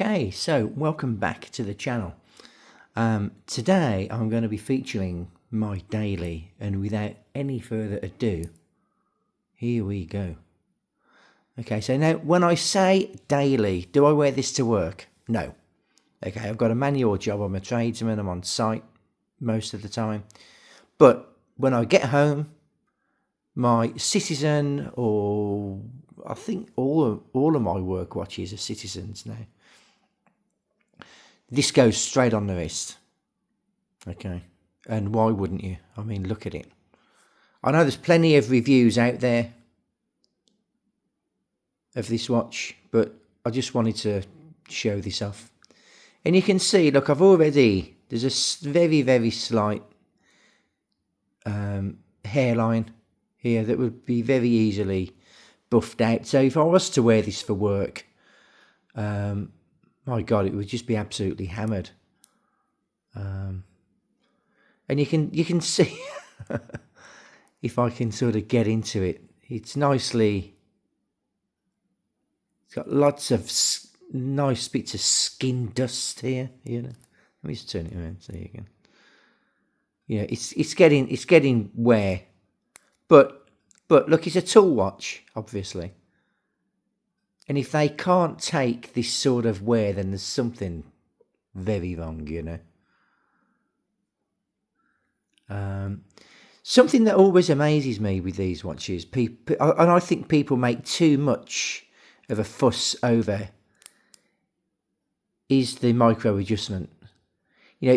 Okay, so welcome back to the channel. Today I'm going to be featuring my daily, and without any further ado, here we go. Okay, so now when I say daily, do I wear this to work? No. Okay, I've got a manual job, I'm a tradesman, I'm on site most of the time. But when I get home, my Citizen, or I think all of my work watches are Citizens now. This goes straight on the wrist. Okay. And why wouldn't you? I mean, look at it. I know there's plenty of reviews out there of this watch, but I just wanted to show this off. And you can see, look, there's a very, very slight hairline here that would be very easily buffed out. So if I was to wear this for work, my God, it would just be absolutely hammered. And you can see, if I can sort of get into it, it's got lots of nice bits of skin dust here, you know. Let me just turn it around so you can. Yeah, it's getting wear, but look, it's a tool watch, obviously. And if they can't take this sort of wear, then there's something very wrong, you know. Something that always amazes me with these watches, and I think people make too much of a fuss over, is the micro adjustment. You know,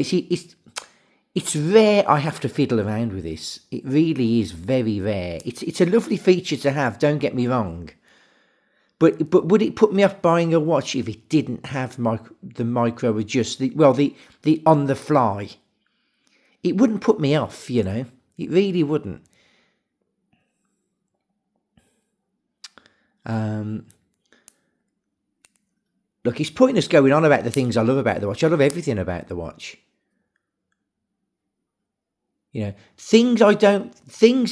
it's rare I have to fiddle around with this. It really is very rare. It's a lovely feature to have, don't get me wrong. But would it put me off buying a watch if it didn't have the micro adjust? The on the fly. It wouldn't put me off, you know. It really wouldn't. Look, it's pointless going on about the things I love about the watch. I love everything about the watch. You know, things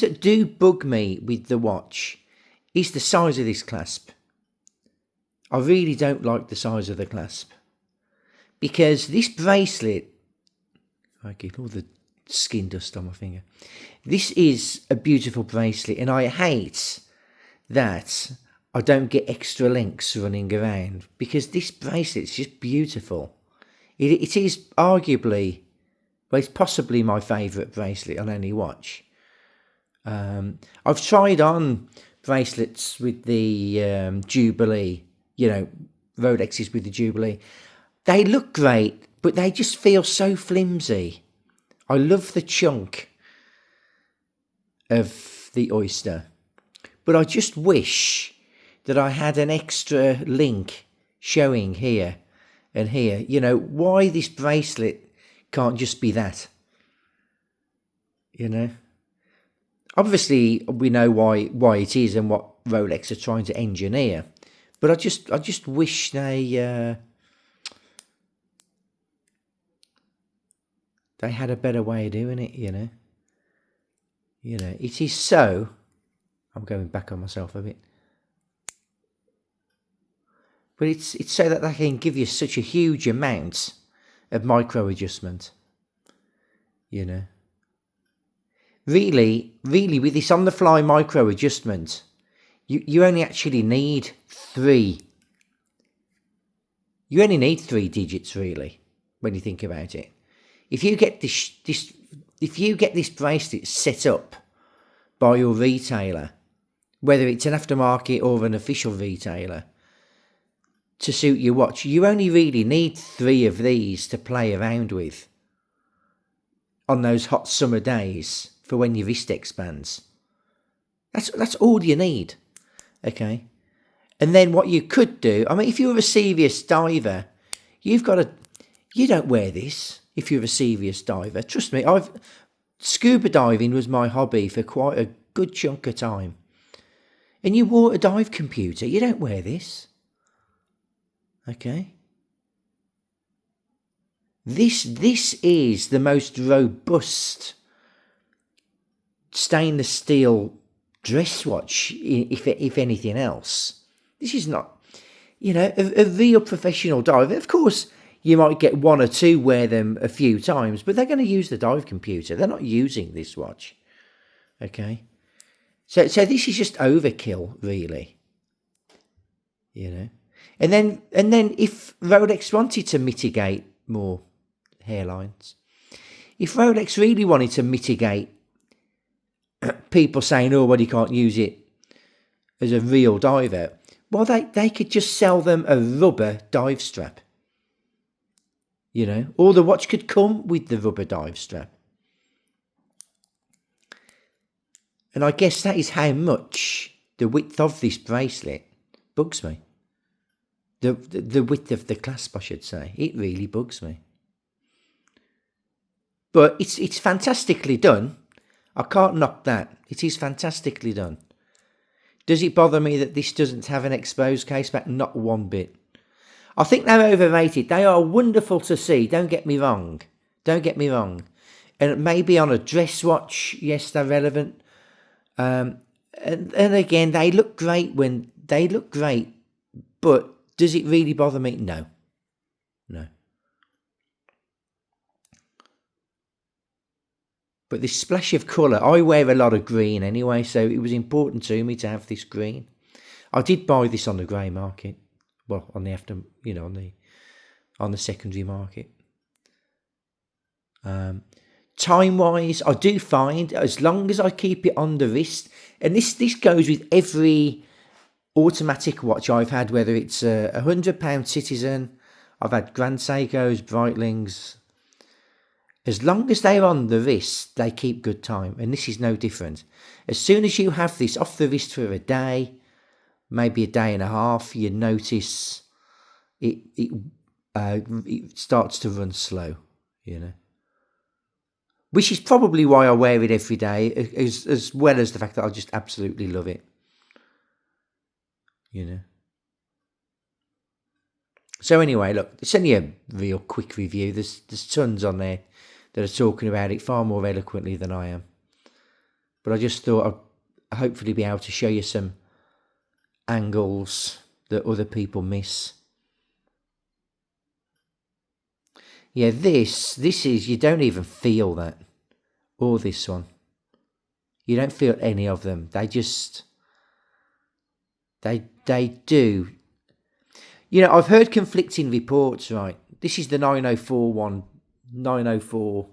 that do bug me with the watch is the size of this clasp. I really don't like the size of the clasp, because this bracelet, I get all the skin dust on my finger. This is a beautiful bracelet, and I hate that I don't get extra links running around, because this bracelet is just beautiful. It is arguably, well, it's possibly my favourite bracelet on any watch. I've tried on bracelets with the Jubilee, you know, Rolexes with the Jubilee. They look great, but they just feel so flimsy. I love the chunk of the oyster, but I just wish that I had an extra link showing here and here. You know, why this bracelet can't just be that, you know? Obviously, we know why it is and what Rolex are trying to engineer, but I just wish they had a better way of doing it, you know. You know, it is so. I'm going back on myself a bit, but it's so that they can give you such a huge amount of micro adjustment, you know. Really, with this on the fly micro adjustment, you only actually need three. You only need 3 digits, really, when you think about it. If you get this bracelet set up by your retailer, whether it's an aftermarket or an official retailer, to suit your watch, you only really need 3 of these to play around with on those hot summer days for when your wrist expands. That's all you need, okay? And then what you could do, I mean, if you're a serious diver, you don't wear this if you're a serious diver. Trust me, scuba diving was my hobby for quite a good chunk of time. And you wore a dive computer, you don't wear this. Okay? This is the most robust stainless steel dress watch, if anything else. This is not. a real professional diver, of course, you might get one or two wear them a few times, but they're going to use the dive computer. They're not using this watch. Okay. So this is just overkill, really. And then if Rolex wanted to mitigate more hairlines, if Rolex really wanted to mitigate people saying, oh, well, you can't use it as a real diver, well, they could just sell them a rubber dive strap. Or the watch could come with the rubber dive strap. And I guess that is how much the width of this bracelet bugs me. The width of the clasp, I should say. It really bugs me. But it's fantastically done. I can't knock that. It is fantastically done. Does it bother me that this doesn't have an exposed case back? Not one bit. I think they're overrated. They are wonderful to see. Don't get me wrong. And maybe on a dress watch, yes, they're relevant. And again, they look great but does it really bother me? No. But this splash of colour, I wear a lot of green anyway, so it was important to me to have this green. I did buy this on the grey market. Well, on the on the secondary market. Time-wise, I do find, as long as I keep it on the wrist, and this goes with every automatic watch I've had, whether it's a £100 Citizen, I've had Grand Seikos, Breitlings. As long as they're on the wrist, they keep good time, and this is no different. As soon as you have this off the wrist for a day, maybe a day and a half, you notice it starts to run slow, Which is probably why I wear it every day, as well as the fact that I just absolutely love it, So anyway, look, it's only a real quick review. There's tons on there that are talking about it far more eloquently than I am. But I just thought I'd hopefully be able to show you some angles that other people miss. Yeah, this is, you don't even feel that. Or this one. You don't feel any of them. They just, they do. I've heard conflicting reports, right? This is the 904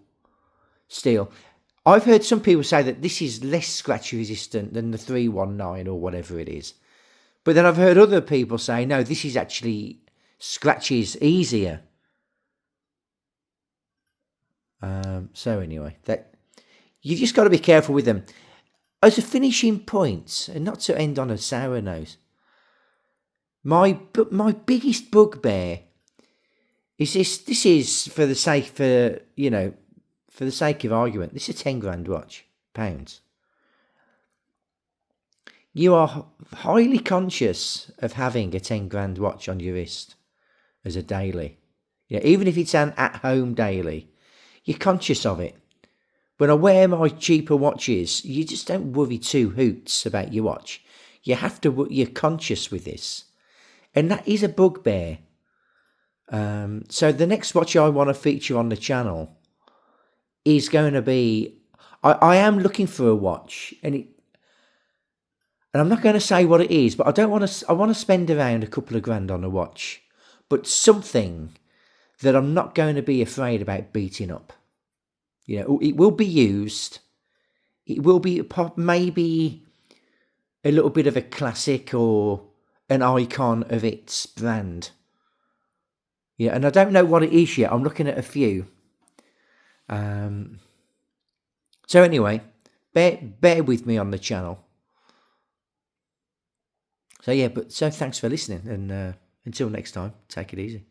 steel. I've heard some people say that this is less scratch resistant than the 319 or whatever it is. But then I've heard other people say, no, this is actually scratches easier. So anyway, that you've just got to be careful with them. As a finishing point, and not to end on a sour note, my biggest bugbear is this. This is for the sake of argument. This is a 10 grand watch, pounds. You are highly conscious of having a 10 grand watch on your wrist as a daily. Even if it's an at-home daily, you're conscious of it. When I wear my cheaper watches, you just don't worry two hoots about your watch. You're conscious with this. And that is a bugbear. So the next watch I want to feature on the channel is going to be, I am looking for a watch, and I'm not going to say what it is, but I want to spend around a couple of grand on a watch, but something that I'm not going to be afraid about beating up. It will be used. It will be maybe a little bit of a classic or an icon of its brand. And I don't know what it is yet. I'm looking at a few. So anyway, bear with me on the channel. So thanks for listening, and until next time, take it easy.